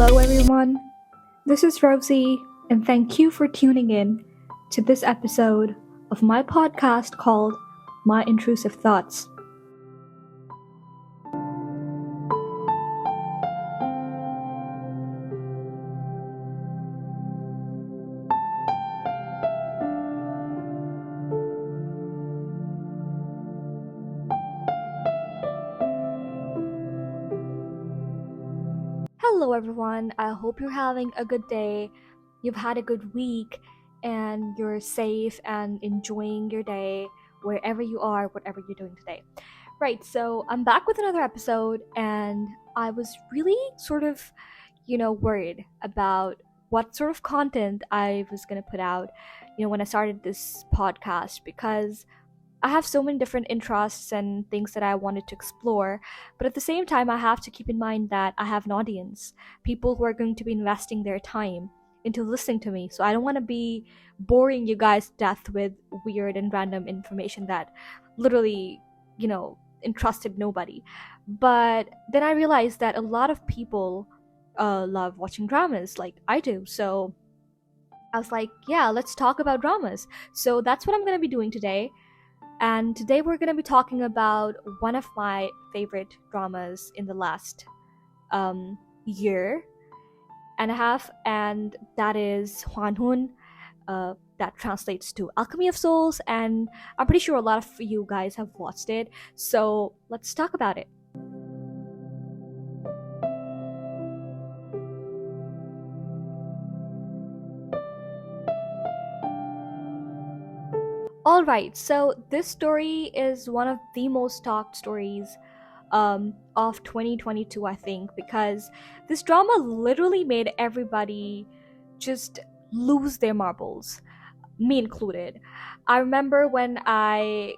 Hello, everyone. This is Rosie, and thank you for tuning in to this episode of my podcast called My Intrusive Thoughts. Hello, everyone. I hope you're having a good day. You've had a good week, and you're safe and enjoying your day wherever you are, whatever you're doing today. Right, so I'm back with another episode, and I was really sort of, worried about what sort of content I was going to put out, when I started this podcast because I have so many different interests and things that I wanted to explore, but at the same time, I have to keep in mind that I have an audience, people who are going to be investing their time into listening to me. So I don't want to be boring you guys to death with weird and random information that literally, entrusted nobody. But then I realized that a lot of people love watching dramas like I do. So I was like, yeah, let's talk about dramas. So that's what I'm going to be doing today. And today we're going to be talking about one of my favorite dramas in the last year and a half, and that is Hwanhun. That translates to Alchemy of Souls, and I'm pretty sure a lot of you guys have watched it. So let's talk about it. Alright, so this story is one of the most talked stories of 2022, I think, because this drama literally made everybody just lose their marbles, me included. I remember when I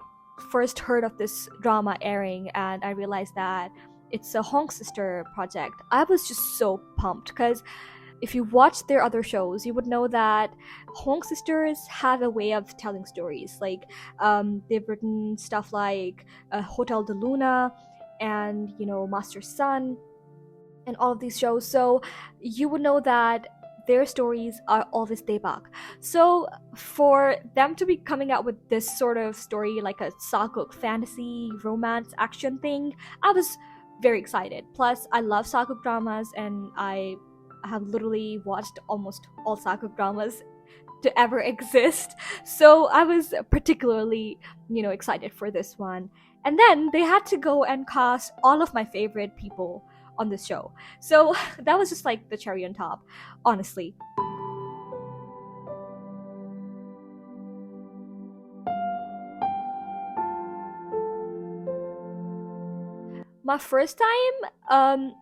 first heard of this drama airing and I realized that it's a Hong Sister project. I was just so pumped because if you watch their other shows, you would know that Hong sisters have a way of telling stories. Like, they've written stuff like Hotel de Luna and, Master's Son and all of these shows. So you would know that their stories are always daebak. So for them to be coming out with this sort of story, like a Sakuk fantasy, romance, action thing, I was very excited. Plus, I love Sakuk dramas, and I have literally watched almost all Sakuk dramas to ever exist. So I was particularly, excited for this one. And then they had to go and cast all of my favorite people on this show. So that was just like the cherry on top, honestly. My first time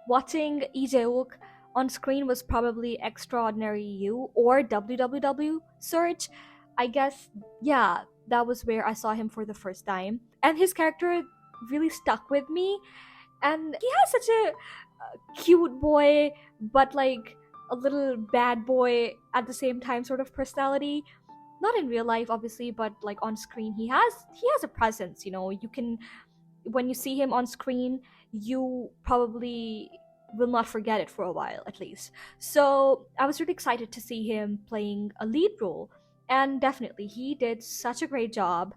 watching Lee Jae-wook on screen was probably Extraordinary You or WWW Search. I guess, yeah, that was where I saw him for the first time. And his character really stuck with me. And he has such a cute boy, but like a little bad boy at the same time sort of personality. Not in real life, obviously, but like on screen, he has a presence. You can, when you see him on screen, you probably will not forget it for a while, at least. So I was really excited to see him playing a lead role, and definitely he did such a great job.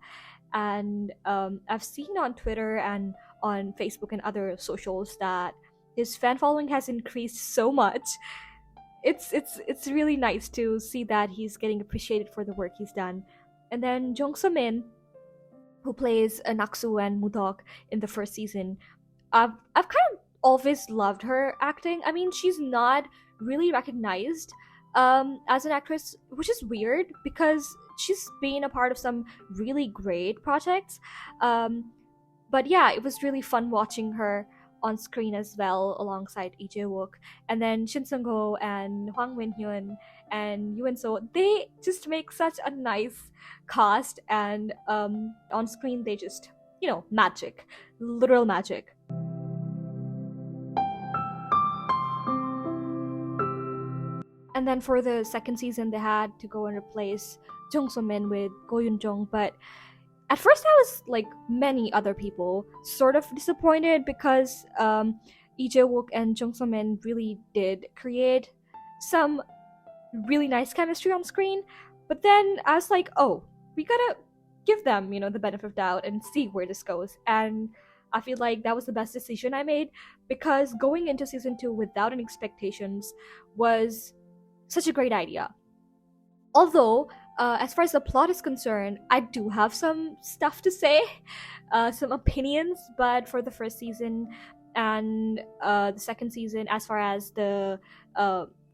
And I've seen on Twitter and on Facebook and other socials that his fan following has increased so much. It's really nice to see that he's getting appreciated for the work he's done. And then Jong So Min, who plays Naksu and Mudok in the first season, I've kind of always loved her acting. I mean, she's not really recognized as an actress, which is weird because she's been a part of some really great projects. But yeah, it was really fun watching her on screen as well alongside Lee Jae-wook, and then Shin Sung-ho and Hwang Min-hyun and Yoon So. They just make such a nice cast, and on screen they just, magic, literal magic. And then for the second season, they had to go and replace Jung So Min with Go Yoon Jung. But at first, I was like many other people, sort of disappointed because Lee Jae-wook and Jung So-min really did create some really nice chemistry on screen. But then I was like, oh, we gotta give them, the benefit of doubt and see where this goes. And I feel like that was the best decision I made, because going into season 2 without any expectations was such a great idea. Although, as far as the plot is concerned, I do have some stuff to say, some opinions, but for the first season and the second season, as far as the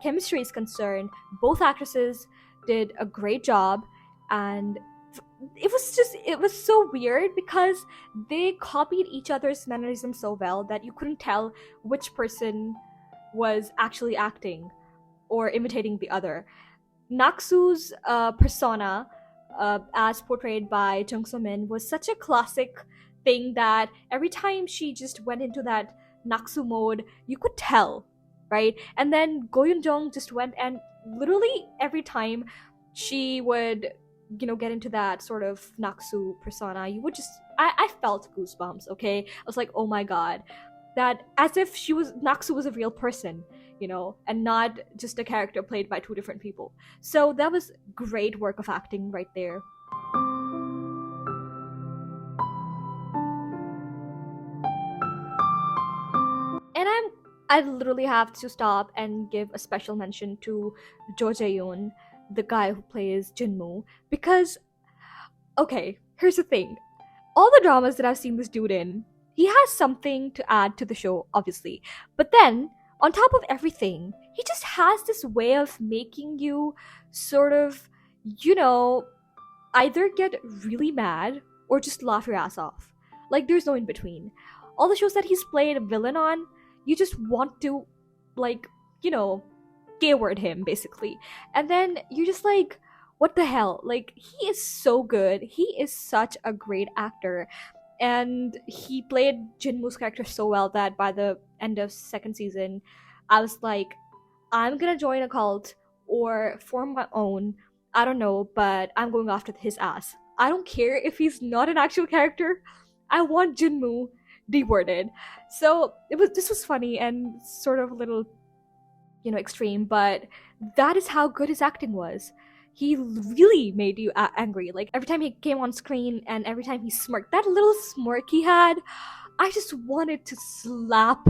chemistry is concerned, both actresses did a great job, and it was so weird because they copied each other's mannerisms so well that you couldn't tell which person was actually acting or imitating the other. Naksu's persona, as portrayed by Jung So-min, was such a classic thing that every time she just went into that Naksu mode, you could tell, right? And then Go Yoon-jung just went, and literally every time she would, get into that sort of Naksu persona, you would just, I felt goosebumps, okay? I was like, oh my god. That, as if Naksu was a real person, and not just a character played by two different people. So that was great work of acting right there. And I literally have to stop and give a special mention to Jo Jae-yoon, the guy who plays Jinmu, because, okay, here's the thing. All the dramas that I've seen this dude in, he has something to add to the show, obviously. But then, on top of everything, he just has this way of making you sort of, either get really mad or just laugh your ass off. Like, there's no in between. All the shows that he's played a villain on, you just want to, gay-word him, basically. And then you're just like, what the hell? Like, he is so good. He is such a great actor. And he played Jinmu's character so well that by the end of second season, I was like, I'm gonna join a cult or form my own. I don't know, but I'm going after his ass. I don't care if he's not an actual character. I want Jinmu deworded. So this was funny and sort of a little, extreme, but that is how good his acting was. He really made you angry. Like, every time he came on screen and every time he smirked, that little smirk he had, I just wanted to slap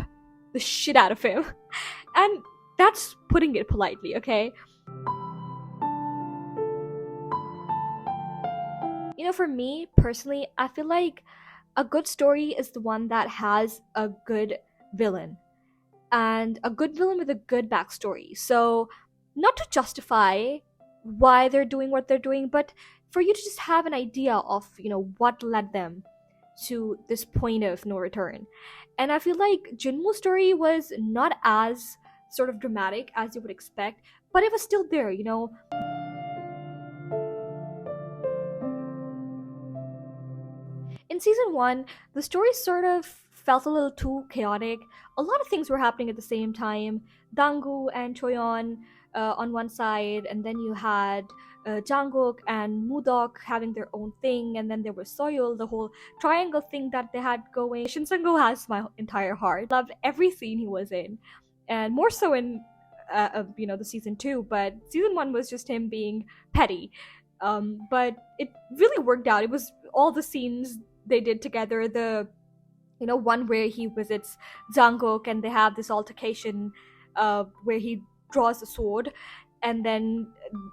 the shit out of him. And that's putting it politely, okay? For me, personally, I feel like a good story is the one that has a good villain. And a good villain with a good backstory. So, not to justify why they're doing what they're doing, but for you to just have an idea of, what led them to this point of no return. And I feel like Jinmu's story was not as sort of dramatic as you would expect, but it was still there, In season 1, the story sort of felt a little too chaotic. A lot of things were happening at the same time. Dangu and Choyeon on one side, and then you had Janguk and Mudok having their own thing, and then there was Soyul, the whole triangle thing that they had going. Shin Sang-go has my entire heart. Loved every scene he was in, and more so in the season 2, but season 1 was just him being petty. But it really worked out. It was all the scenes they did together, the one where he visits Janguk and they have this altercation where he draws a sword, and then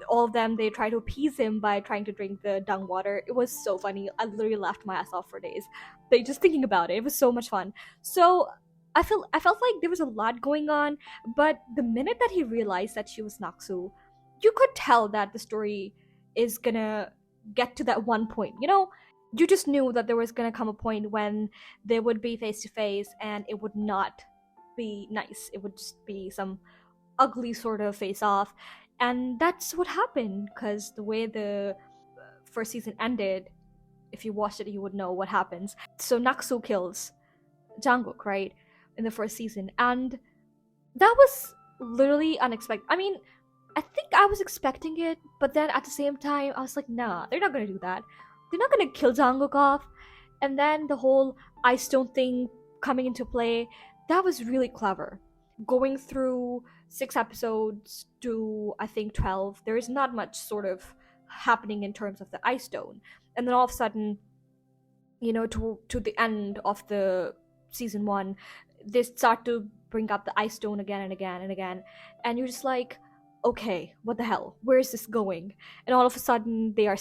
all of them, they try to appease him by trying to drink the dung water. It was so funny. I literally laughed my ass off for days. Just thinking about it. It was so much fun. So I felt like there was a lot going on, but the minute that he realized that she was Naksu, you could tell that the story is gonna get to that one point. You just knew that there was gonna come a point when they would be face to face and it would not be nice. It would just be some ugly sort of face off, and that's what happened, because the way the first season ended, if you watched it, you would know what happens. So Naksu kills Janguk, right, in the first season, and that was literally unexpected. I mean, I think I was expecting it, but then at the same time, I was like, nah, they're not gonna do that. They're not gonna kill Janguk off. And then the whole Ice Stone thing coming into play, that was really clever. Going through 6 episodes to I think 12, there is not much sort of happening in terms of the ice stone, and then all of a sudden, to the end of the season one, they start to bring up the ice stone again and again and again, and you're just like, okay, what the hell? Where is this going? And all of a sudden, they are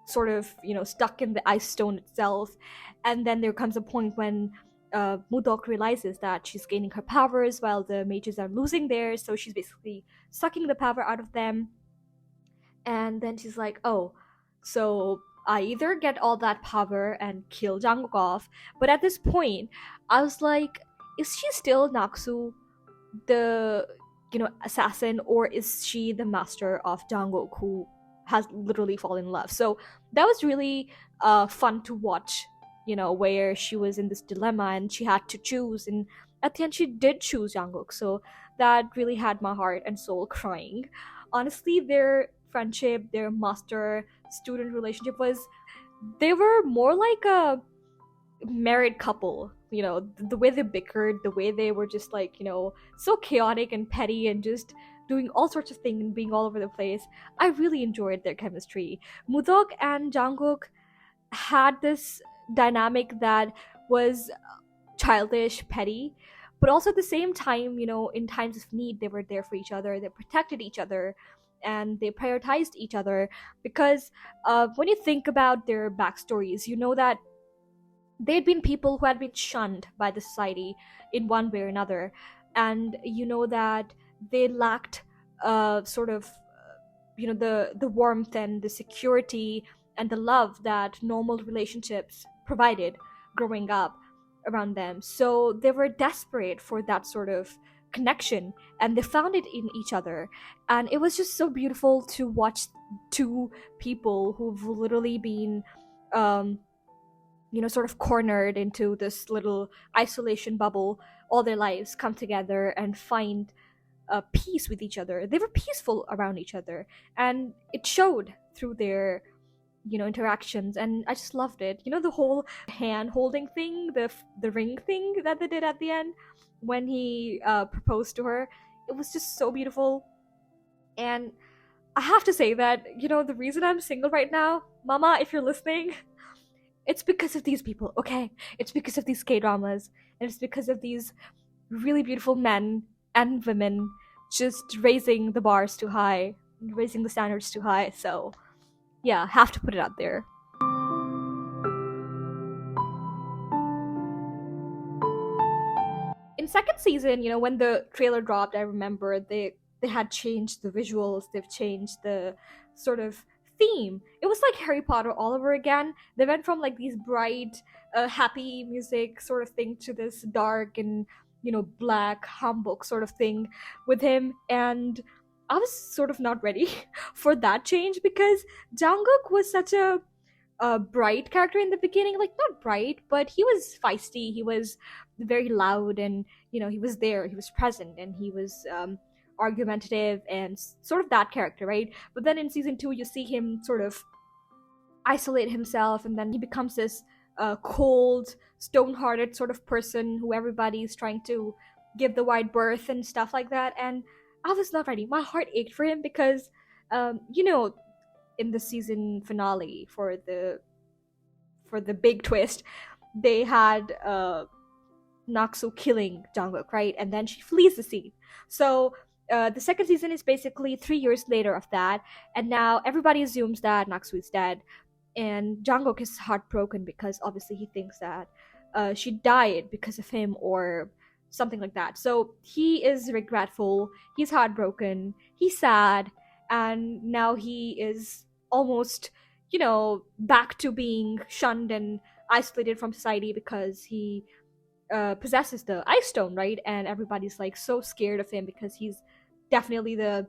sort of stuck in the ice stone itself, and then there comes a point when Mudok realizes that she's gaining her powers while the mages are losing theirs, so she's basically sucking the power out of them. And then she's like, oh, so I either get all that power and kill Janguk off, but at this point, I was like, is she still Naksu, the assassin, or is she the master of Janguk who has literally fallen in love? So that was really fun to watch, where she was in this dilemma and she had to choose, and at the end she did choose Janguk. So that really had my heart and soul crying. Honestly, their friendship, their master student relationship they were more like a married couple. The way they bickered, the way they were just like, so chaotic and petty and just doing all sorts of things and being all over the place. I really enjoyed their chemistry. Mudok and Janguk had this dynamic that was childish, petty, but also at the same time, in times of need, they were there for each other, they protected each other, and they prioritized each other. Because when you think about their backstories, you know that they'd been people who had been shunned by the society in one way or another, and you know that they lacked sort of the warmth and the security and the love that normal relationships provided growing up around them. So they were desperate for that sort of connection, and they found it in each other. And it was just so beautiful to watch two people who've literally been sort of cornered into this little isolation bubble all their lives come together and find peace with each other. They were peaceful around each other, and it showed through their interactions, and I just loved it. The whole hand holding thing, the ring thing that they did at the end when he proposed to her. It was just so beautiful. And I have to say that the reason I'm single right now, mama, if you're listening, it's because of these people, okay? It's because of these K-dramas, and it's because of these really beautiful men and women just raising the bars too high, raising the standards too high. So yeah, have to put it out there. In second season, when the trailer dropped, I remember they had changed the visuals, they've changed the sort of theme. It was like Harry Potter all over again. They went from like these bright, happy music sort of thing to this dark and black hanbok sort of thing with him, and I was sort of not ready for that change, because Jungkook was such a bright character in the beginning. Like, not bright, but he was feisty, he was very loud, and he was there, he was present, and he was argumentative and sort of that character, right? But then in season 2 you see him sort of isolate himself, and then he becomes this cold, stone-hearted sort of person who everybody's trying to give the wide berth and stuff like that. And I was not ready. My heart ached for him because in the season finale, for the big twist, they had Naksu killing Jungkook, right? And then she flees the scene. So the second season is basically 3 years later of that, and now everybody assumes that Naksu is dead, and Jungkook is heartbroken because obviously he thinks that she died because of him or something like that. So he is regretful, he's heartbroken, he's sad, and now he is almost, back to being shunned and isolated from society because he possesses the ice stone, right? And everybody's like so scared of him because he's definitely the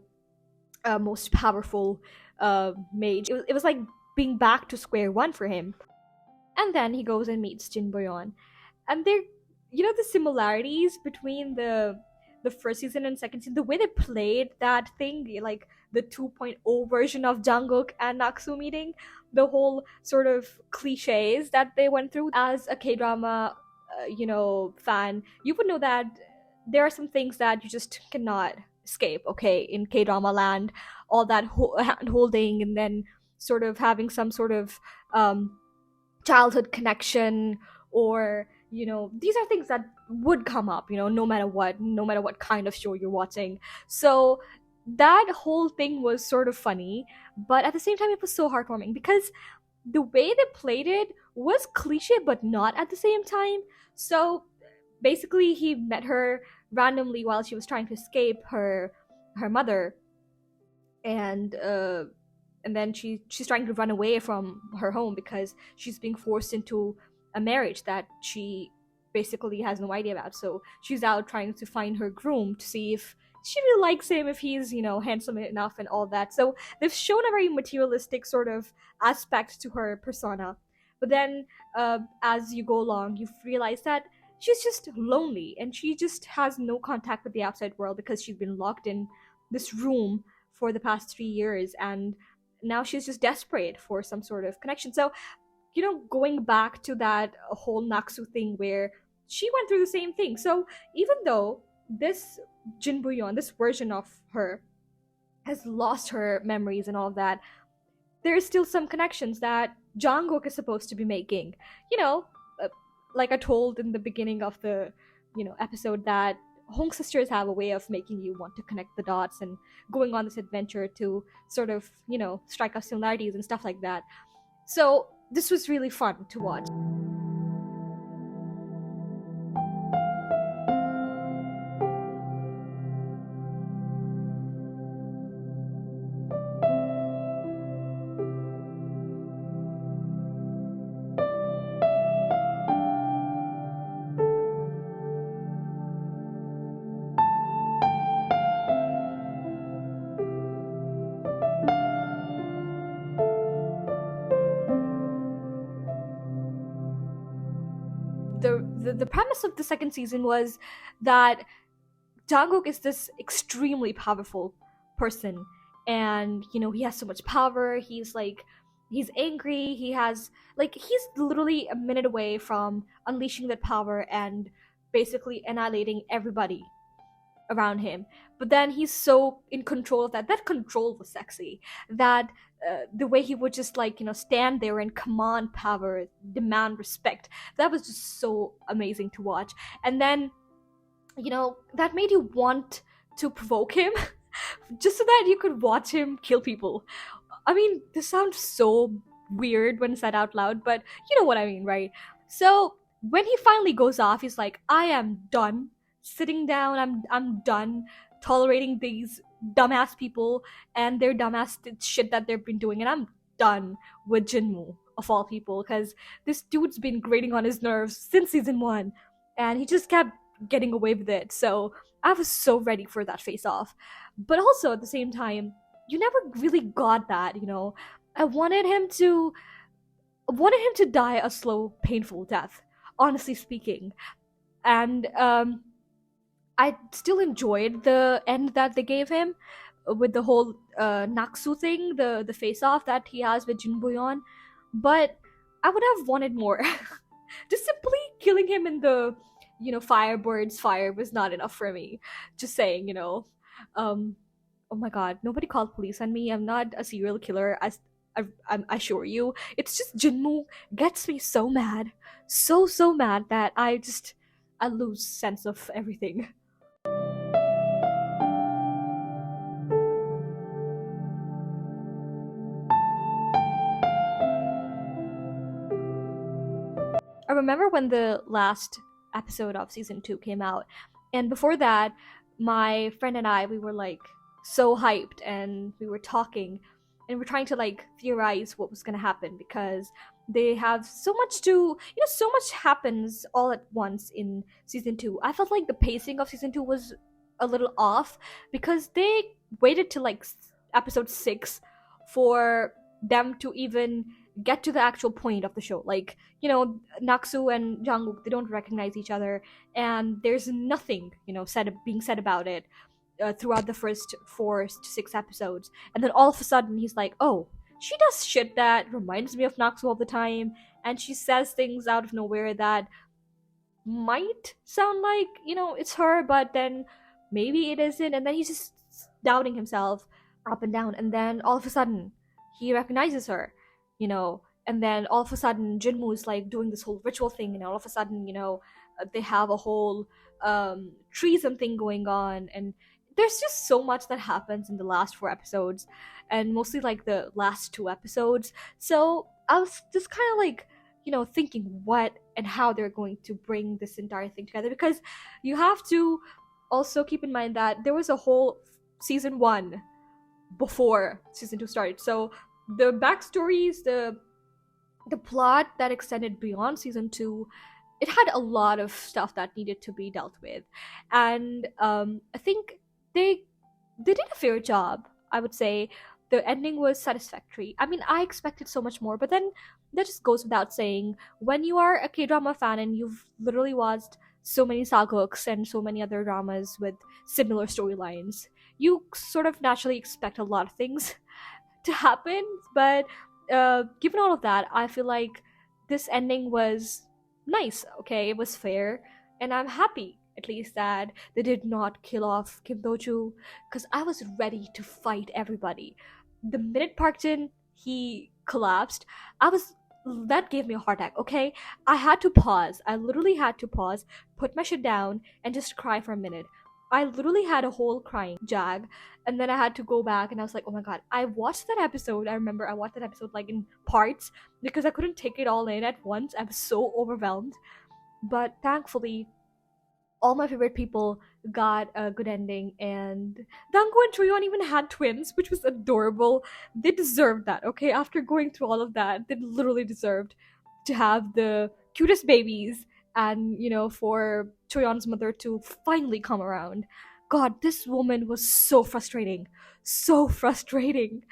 most powerful mage. It was like being back to square one for him. And then he goes and meets Jin Boyon, and they're the similarities between the first season and second season, the way they played that thing, like the 2.0 version of Jungkook and Naksu meeting, the whole sort of cliches that they went through as a K-drama fan, you would know that there are some things that you just cannot escape. Okay, in K-drama land, all that hand holding, and then sort of having some sort of um, childhood connection, or these are things that would come up, no matter what kind of show you're watching. So that whole thing was sort of funny, but at the same time it was so heartwarming because the way they played it was cliche but not at the same time. So basically he met her randomly while she was trying to escape her mother, and then she's trying to run away from her home because she's being forced into a marriage that she basically has no idea about. So she's out trying to find her groom to see if she really likes him, if he's handsome enough and all that. So they've shown a very materialistic sort of aspect to her persona, but then as you go along you realize that she's just lonely and she just has no contact with the outside world because she's been locked in this room for the past 3 years, and now she's just desperate for some sort of connection. So, going back to that whole Naksu thing where she went through the same thing. So even though this Jinbuyon, this version of her, has lost her memories and all of that, there is still some connections that Jungkook is supposed to be making. You know, like I told in the beginning of the episode, that Hong sisters have a way of making you want to connect the dots and going on this adventure to sort of strike out similarities and stuff like that. So this was really fun to watch. The premise of the second season was that Jungkook is this extremely powerful person, and he has so much power. He's angry. He's literally a minute away from unleashing that power and basically annihilating everybody around him. But then he's so in control of that. That control was sexy. That the way he would just stand there and command power, demand respect. That was just so amazing to watch. And then that made you want to provoke him just so that you could watch him kill people. I mean, this sounds so weird when said out loud, but you know what I mean, right? So when he finally goes off, he's like, I am done sitting down. I'm done tolerating these dumbass people and their dumbass shit that they've been doing, and I'm done with Jinwoo of all people, because this dude's been grating on his nerves since season 1 and he just kept getting away with it. So I was so ready for that face off. But also at the same time, you never really got that. I wanted him to die a slow, painful death, honestly speaking. And I still enjoyed the end that they gave him with the whole Naksu thing, the face off that he has with Jinbuyon. But I would have wanted more. Just simply killing him in the Firebird's fire was not enough for me. Just saying, oh my god, nobody called police on me. I'm not a serial killer, I assure you. It's just Jinwoo gets me so mad. So mad that I lose sense of everything. I remember when the last episode of season 2 came out, and before that, my friend and I, we were so hyped, and we were talking, and we're trying to theorize what was gonna happen, because they have so much to, so much happens all at once in season 2. I felt like the pacing of season 2 was a little off, because they waited till episode 6 for them to even get to the actual point of the show. Naksu and Jungkook, they don't recognize each other, and there's nothing being said about it throughout the first 4 to 6 episodes. And then all of a sudden he's like, oh, she does shit that reminds me of Naksu all the time, and she says things out of nowhere that might sound like, it's her, but then maybe it isn't, and then he's just doubting himself up and down, and then all of a sudden he recognizes her, and then all of a sudden Jinmu is like doing this whole ritual thing, and all of a sudden, they have a whole treason thing going on, and there's just so much that happens in the last 4 episodes, and mostly like the last 2 episodes. So I was just kind of like, thinking what and how they're going to bring this entire thing together, because you have to also keep in mind that there was a whole season 1 before season 2 started. So the backstories, the plot that extended beyond season 2, it had a lot of stuff that needed to be dealt with, and I think they did a fair job. I would say the ending was satisfactory. I mean, I expected so much more, but then that just goes without saying. When you are a K-drama fan and you've literally watched so many sageuk and so many other dramas with similar storylines, you sort of naturally expect a lot of things to happen. But given all of that, I feel like this ending was nice. Okay, it was fair, and I'm happy at least that they did not kill off Kim Do-ju, because I was ready to fight everybody. The minute Park Jin he collapsed, I was that gave me a heart attack. Okay, I had to pause. I literally had to pause, put my shit down, and just cry for a minute. I literally had a whole crying jag, and then I had to go back, and I was like, oh my god, I watched that episode. I remember I watched that episode like in parts because I couldn't take it all in at once. I was so overwhelmed. But thankfully, all my favorite people got a good ending, and Dango and Choyeon even had twins, which was adorable. They deserved that, okay? After going through all of that, they literally deserved to have the cutest babies, and, for Choyeon's mother to finally come around. God, this woman was so frustrating. So frustrating.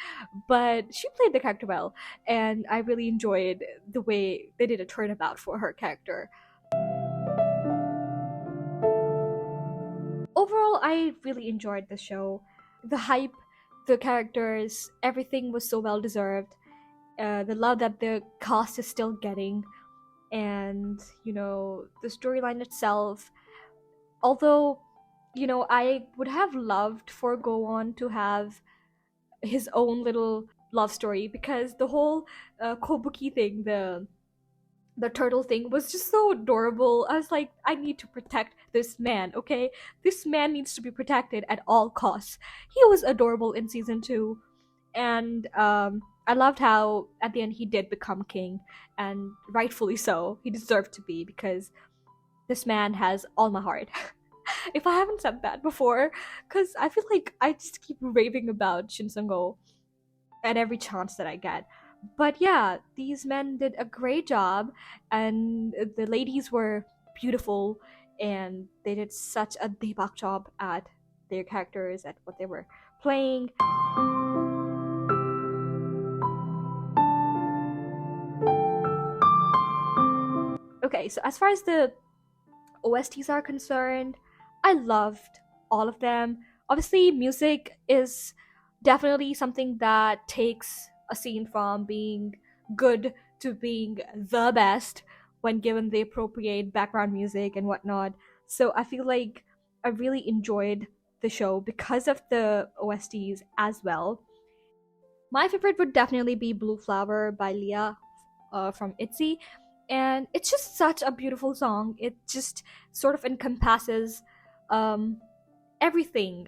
But she played the character well, and I really enjoyed the way they did a turnabout for her character. Overall, I really enjoyed the show. The hype, the characters, everything was so well deserved. The love that the cast is still getting, and the storyline itself. Although, I would have loved for Go On to have his own little love story, because the whole Kobuki thing, the turtle thing, was just so adorable. I was like, I need to protect this man, okay? This man needs to be protected at all costs. He was adorable in season 2, and I loved how at the end he did become king, and rightfully so. He deserved to be, because this man has all my heart. If I haven't said that before, because I feel like I just keep raving about Shin Sang-go at every chance that I get. But yeah, these men did a great job, and the ladies were beautiful, and they did such a debak job at their characters, at what they were playing. Okay, so as far as the OSTs are concerned, I loved all of them. Obviously, music is definitely something that takes a scene from being good to being the best when given the appropriate background music and whatnot. So I feel like I really enjoyed the show because of the OSTs as well. My favorite would definitely be Blue Flower by Leah from ITZY. And it's just such a beautiful song. It just sort of encompasses um, everything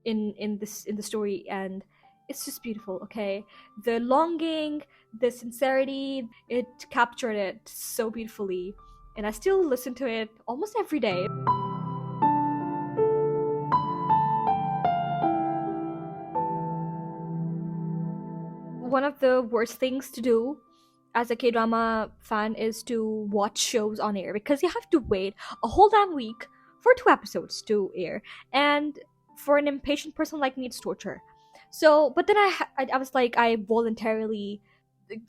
in the story, and it's just beautiful. Okay, the longing, the sincerity, it captured it so beautifully, and I still listen to it almost every day. One of the worst things to do as a K-drama fan is to watch shows on air, because you have to wait a whole damn week for 2 episodes to air, and for an impatient person like me, it's torture. So, but then I was like, I voluntarily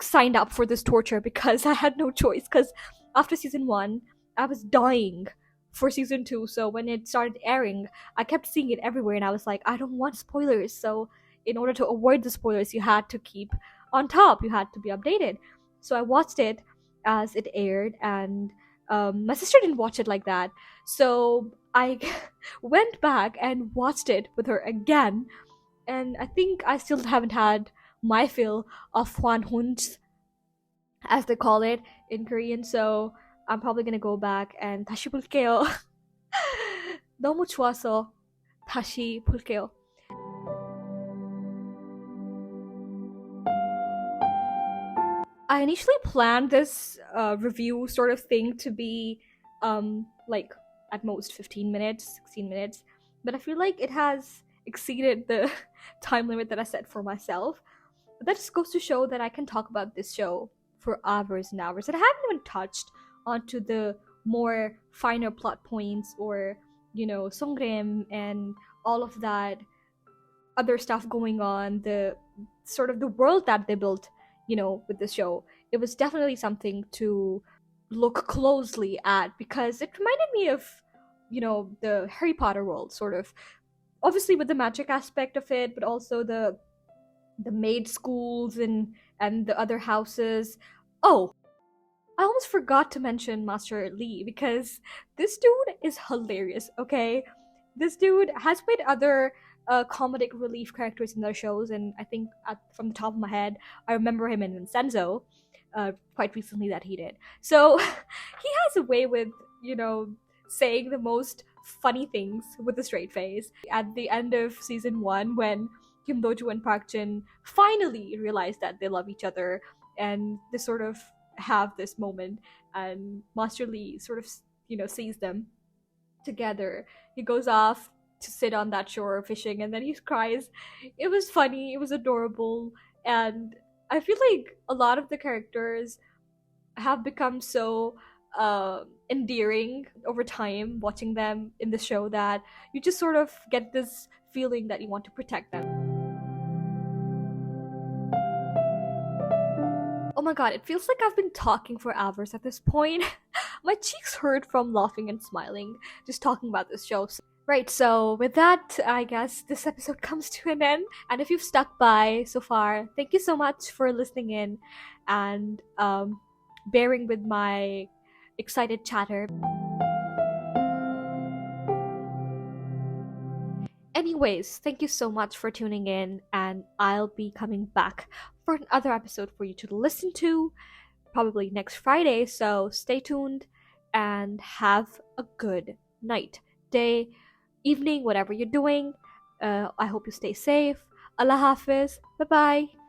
signed up for this torture because I had no choice. Because after season 1, I was dying for season 2. So when it started airing, I kept seeing it everywhere, and I was like, I don't want spoilers. So in order to avoid the spoilers, you had to keep on top. You had to be updated. So I watched it as it aired, and My sister didn't watch it like that, so I went back and watched it with her again, and I think I still haven't had my fill of Hwanhun's, as they call it in Korean. So I'm probably gonna go back and 다시 볼게요. 너무 좋아서 다시 볼게요. I initially planned this review sort of thing to be like at most 15 minutes, 16 minutes, but I feel like it has exceeded the time limit that I set for myself. But that just goes to show that I can talk about this show for hours and hours. And I haven't even touched onto the more finer plot points, or, you know, Songgrim and all of that other stuff going on, the sort of the world that they built, you know, with the show. It was definitely something to look closely at, because it reminded me of, you know, the Harry Potter world, sort of. Obviously with the magic aspect of it, but also the maid schools and the other houses. Oh, I almost forgot to mention Master Lee, because this dude is hilarious, okay? This dude has played other comedic relief characters in their shows, and I think from the top of my head, I remember him in Vincenzo quite recently that he did. So he has a way with, you know, saying the most funny things with a straight face. At the end of season 1, when Kim Do-ju and Park Jin finally realize that they love each other, and they sort of have this moment, and Master Lee sort of, you know, sees them together. He goes off to sit on that shore fishing, and then he cries. It was funny, it was adorable, and I feel like a lot of the characters have become so endearing over time watching them in the show, that you just sort of get this feeling that you want to protect them. Oh my god, it feels like I've been talking for hours at this point. My cheeks hurt from laughing and smiling just talking about this show. Right, so with that, I guess this episode comes to an end. And if you've stuck by so far, thank you so much for listening in and bearing with my excited chatter. Anyways, thank you so much for tuning in, and I'll be coming back for another episode for you to listen to, probably next Friday, so stay tuned and have a good night, day, evening, whatever you're doing. I hope you stay safe. Allah Hafiz. Bye bye.